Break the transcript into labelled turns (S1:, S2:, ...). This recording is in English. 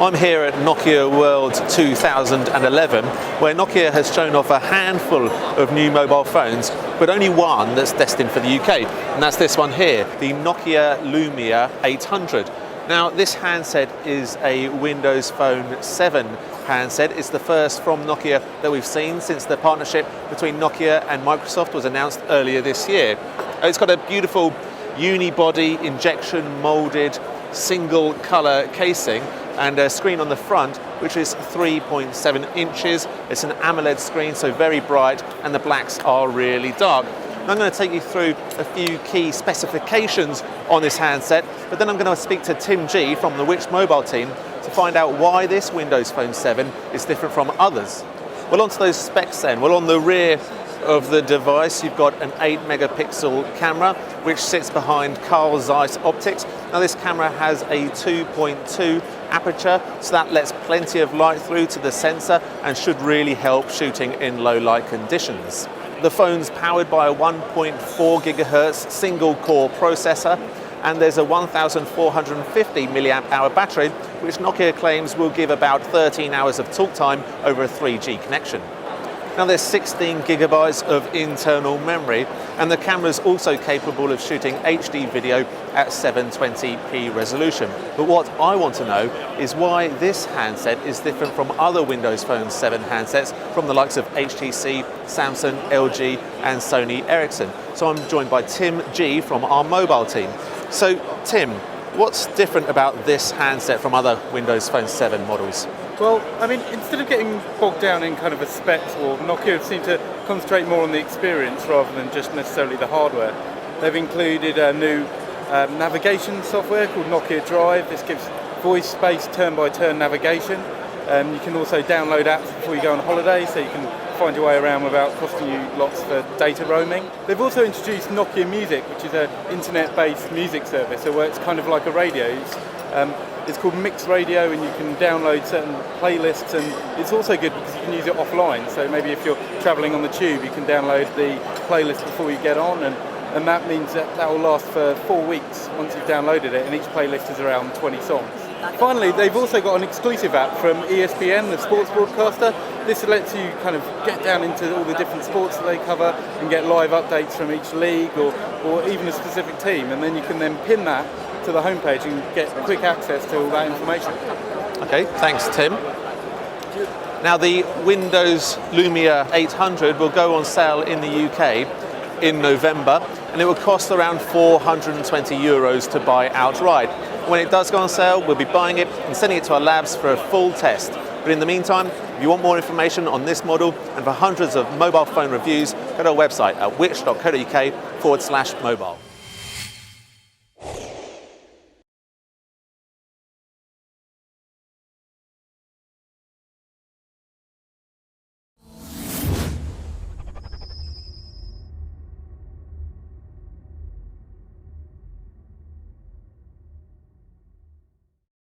S1: I'm here at Nokia World 2011, where Nokia has shown off a handful of new mobile phones, but only one that's destined for the UK, and that's this one here, the Nokia Lumia 800. Now, this handset is a Windows Phone 7 handset. It's the first from Nokia that we've seen since the partnership between Nokia and Microsoft was announced earlier this year. It's got a beautiful unibody, injection molded, single color casing and a screen on the front which is 3.7 inches. It's an AMOLED screen, so very bright, and the blacks are really dark. I'm going to take you through a few key specifications on this handset, but then I'm going to speak to Tim G from the Which Mobile team to find out why this Windows Phone 7 is different from others. Well, onto those specs then. Well, on the rear of the device, you've got an 8 megapixel camera, which sits behind Carl Zeiss optics. Now, this camera has a 2.2 aperture, so that lets plenty of light through to the sensor and should really help shooting in low light conditions. The phone's powered by a 1.4 gigahertz single core processor, and there's a 1450 milliamp hour battery, which Nokia claims will give about 13 hours of talk time over a 3G connection. Now, there's 16 gigabytes of internal memory, and the camera's also capable of shooting HD video at 720p resolution. But what I want to know is why this handset is different from other Windows Phone 7 handsets from the likes of HTC, Samsung, LG and Sony Ericsson. So I'm joined by Tim G from our mobile team. So Tim, what's different about this handset from other Windows Phone 7 models?
S2: Well, I mean, instead of getting bogged down in kind of a specs war, Nokia seem to concentrate more on the experience rather than just necessarily the hardware. They've included a new navigation software called Nokia Drive. This gives voice-based turn-by-turn navigation. You can also download apps before you go on holiday, so you can find your way around without costing you lots for data roaming. They've also introduced Nokia Music, which is an internet-based music service, so where it's kind of like a radio. It's called Mix Radio, and you can download certain playlists, and it's also good because you can use it offline. So maybe if you're travelling on the tube, you can download the playlist before you get on, and that means that will last for 4 weeks once you've downloaded it, and each playlist is around 20 songs. Finally, they've also got an exclusive app from ESPN, the sports broadcaster. This lets you kind of get down into all the different sports that they cover and get live updates from each league or even a specific team, and then you can then pin that to the homepage and get quick access to all that information.
S1: Okay, thanks Tim. Now, the Windows Lumia 800 will go on sale in the UK in November, and it will cost around 420 euros to buy outright. When it does go on sale, we'll be buying it and sending it to our labs for a full test. But in the meantime, if you want more information on this model and for hundreds of mobile phone reviews, go to our website at which.co.uk/mobile.